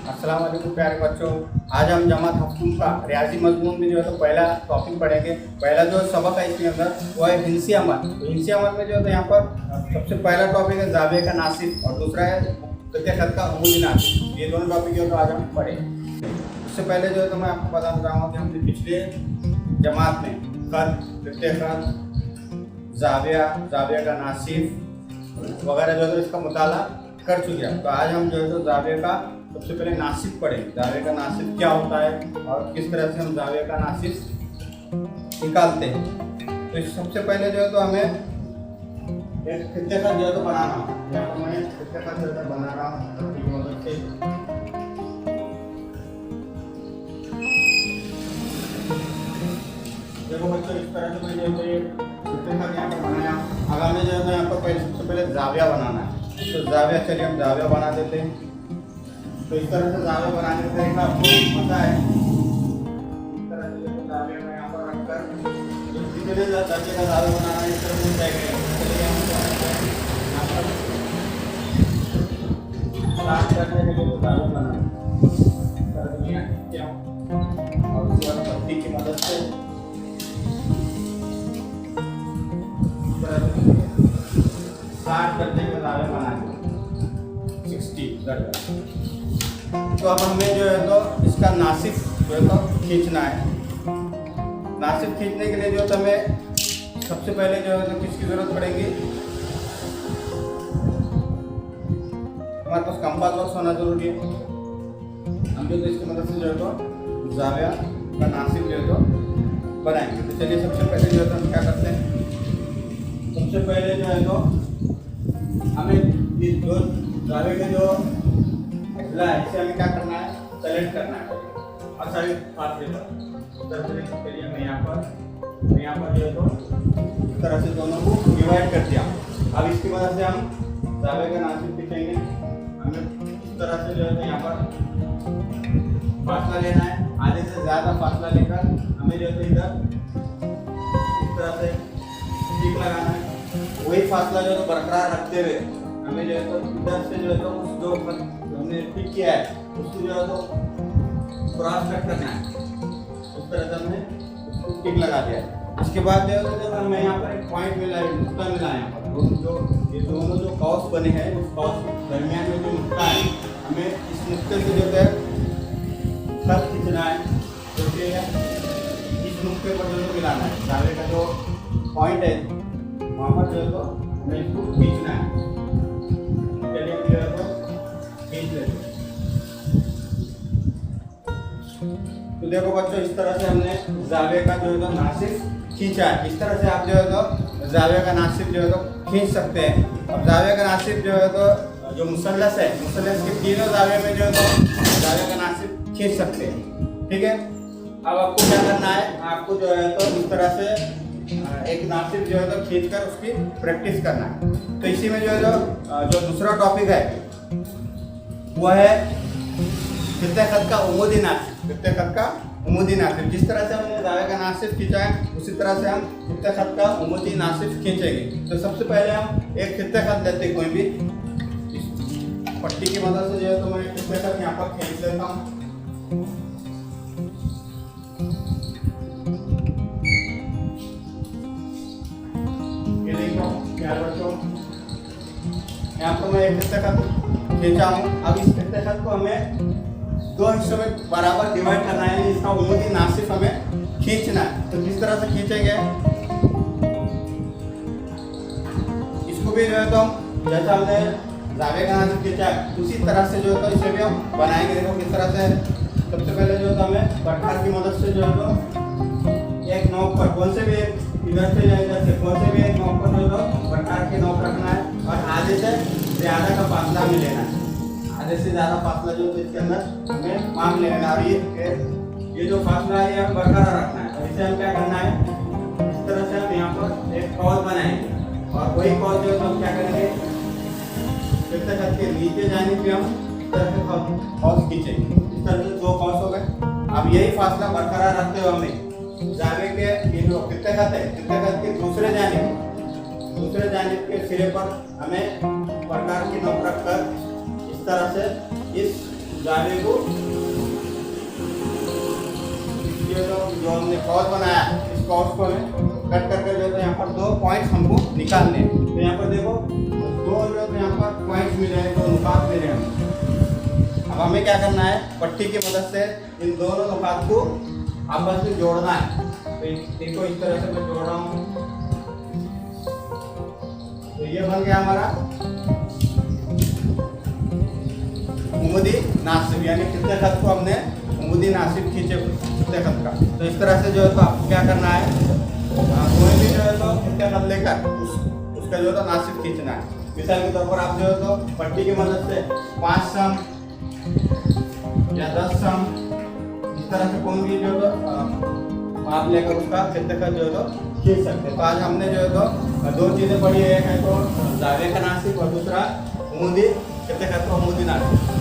अस्सलाम वालेकुम प्यारे बच्चों। आज हम जमात हफ्तूम का रियाजी मजमून में जो है तो पहला टॉपिक पढ़ेंगे। पहला जो सबक है इसके अंदर वो है हिंसी अमल। तो हिंसी अमल में जो है तो यहाँ पर सबसे पहला टॉपिक है जावे का नासिब और दूसरा है खत का अमूदी नासिब। ये दोनों टॉपिक जो तो आज हम पढ़ेंगे। उससे पहले जो है तो मैं आपको बताना चाहूँगा कि हमने पिछले जमात में खत, जाविया का नासिब वगैरह जो है तो इसका मुताला कर चुके हैं। तो आज हम जो है तो जावे का सबसे पहले नासिब पढ़ेंगे। जावे का नासिब क्या होता है और किस तरह से हम जावे का नासिब निकालते हैं। तो सबसे पहले जो है तो हमें एक खित्ते का जो है तो बनाना है। यहाँ पर मैं खित्ते का जो है बना रहा हूँ की मदद से। देखो बच्चों, इस तरह से मैं जो है ये खित्ते का यहाँ पर बनाया। अब हमें जो है तो यहाँ पर सबसे पहले जाविया बनाना है। तो जाविया, चलिए हम जाविया बना देते हैं। तो इस तरह से जाविया बनाने का तरीका आपको पता है। इस तरह से जो जाविया में यहाँ पर रखकर जितने दर्जे का जाविया बनाना है इस तरह से जाएगा। चलिए हम यहाँ पर स्टार्ट करने के लिए जाविया बनाना है और उसके बाद पत्ती की मदद से इस तरह से 60 दर्जे का जाविया बनाना है, 60 दर्जा। तो अब हमें जो है तो इसका नासिब जो है तो खींचना है। नासिब खींचने के लिए जो है तो हमें सबसे पहले जो है तो किसकी ज़रूरत पड़ेगी? हमारे पास कंपास बॉक्स होना जरूरी है। हम जो तो इसकी मदद से जो है तो जाविया का नासिब जो है तो बनाएंगे। तो चलिए सबसे पहले जो है तो हम क्या करते हैं, सबसे पहले जो है तो हमें इस दो जाविया के जो इसे हमें क्या करना है, सेलेक्ट करना है और सारे फासले पर के लिए हमें यहाँ पर जो है तो इस तरह से दोनों को डिवाइड कर दिया। अब इसकी वजह से हम जावे का नासिब खींचेंगे। हमें इस तरह से जो है तो यहाँ पर फासला लेना है। आधे से ज़्यादा फासला लेकर हमें जो है तो इधर इस तरह से टिक लगाना है। वही फासला जो है तो बरकरार रखते हुए हमें जो है तो इधर से जो है तो उस जो हमने पिक किया है उसको जो है तो क्रॉस कट करना है। उस तरह से हमने उसको टिक लगा दिया है। उसके बाद जो है तो जब हमें यहाँ पर एक पॉइंट मिला है, नुक्ता मिला है, यहाँ पर जो ये दोनों जो कॉस बने हैं उस कॉस के दरमियान में जो नुक्ता है हमें इस नुक्ते से जो है खत खींचना है। जो कि इस नुक्ते पर जो मिलाना है, जावे का जो पॉइंट है वहाँ पर जो है तो हमें इसको खींचना है। चलिए जो है तो खींच लेते। तो देखो बच्चों, इस तरह से हमने जावे का जो है तो नासिब खींचा है। इस तरह से आप जो है तो जावे का नासिब जो है तो खींच सकते हैं। अब जावे का नासिब जो है तो जो मुसल्लस है, मुसल्लस के तीनों जावे में जो है तो जावे का नासिब खींच सकते हैं। ठीक है, अब आपको क्या करना है, आपको जो है तो इस तरह से एक नासिब जो है तो खींच कर उसकी प्रैक्टिस करना है। तो इसी में जो है जो दूसरा टॉपिक है वो है खित्ते खत का उमूदी नासिब। खित्ते खत का उमूदी नासिब, जिस तरह से हमने जावे का नासिब खींचा है उसी तरह से हम खित्ते खत का उमूदी नासिब खींचेंगे। तो सबसे पहले हम एक खित्ते खत लेते हैं, कोई भी पट्टी की मदद से जो है तो मैं खित्ते खत यहाँ पर खींच लेता हूँ। ये देखो प्यारे बच्चों, यहाँ पर मैं एक खित्ते खत खींचा हूँ। अब इस खित्ते खत को हमें दो हिस्सों में बराबर डिवाइड करना है। इसका उमूदी नासिब हमें खींचना है। तो किस तरह से खींचेंगे, इसको भी जो है तो जैसा हमने जावे का नासिब खींचा है उसी तरह से जो है तो इसे भी हम बनाएंगे। देखो किस तरह से। सबसे पहले जो है तो हमें बरकरार की मदद से जो है तो एक नोक पर कौन से भी इधर से या इधर से कौन से भी एक नोक पर जो है तो बरकरार की नोक रखना है और आधे से ज़्यादा का फासला हमें लेना है। आधे से ज़्यादा फासला जो है इसके अंदर हमें मांग लेना है। और ये जो फासला है ये हम बरकरार रखना है। और इसे हम क्या करना है, इस तरह से हम यहाँ पर एक कॉल बनाएंगे और वही कॉल जो है हम क्या करेंगे, खित्ते खत के नीचे जाने पे हम इस तरह से कॉस खींचेंगे। इस तरह से दो कॉस हो गए। अब यही फासला बरकरार रखते हुए हमें जावे के ये जो खित्ते खत है, खित्ते खत के दूसरे जानिब के सिरे पर हमें बरकरार की नोक रखकर इस तरह से इस जावे को ये जो हमने कॉर्ड बनाया इस कॉर्ड को कट करके जो है यहाँ पर 2 पॉइंट्स हमको निकालने हैं। तो यहाँ पर देखो 2 जो है यहाँ पर पॉइंट्स मिले हैं, 2 नुकात मिले हैं। अब हमें क्या करना है, पट्टी की मदद से इन दोनों नुकात को आपस में जोड़ना है। तो देखो इस तरह से मैं जोड़ रहा हूँ। तो ये बन गया हमारा उमुदी नासिब, यानी कितने खत को हमने उमुदी नासिब खींचे कितने खत का। तो इस तरह से जो है तो आपको क्या करना है, कोई भी जो है तो कितने खत लेकर उसका जो है तो नासिब खींचना है। मिसाल के तौर पर आप जो है तो पट्टी की मदद से 5 सम या 10 सम इस तरह से कोई भी जो है तो माप लेकर उसका कितने खत जो है तो खींच सकते हैं। तो आज हमने जो है तो 2 चीज़ें पढ़ी है, एक है तो जावे का नासिब और दूसरा उमुदी कितने खत का उमुदी नासिब।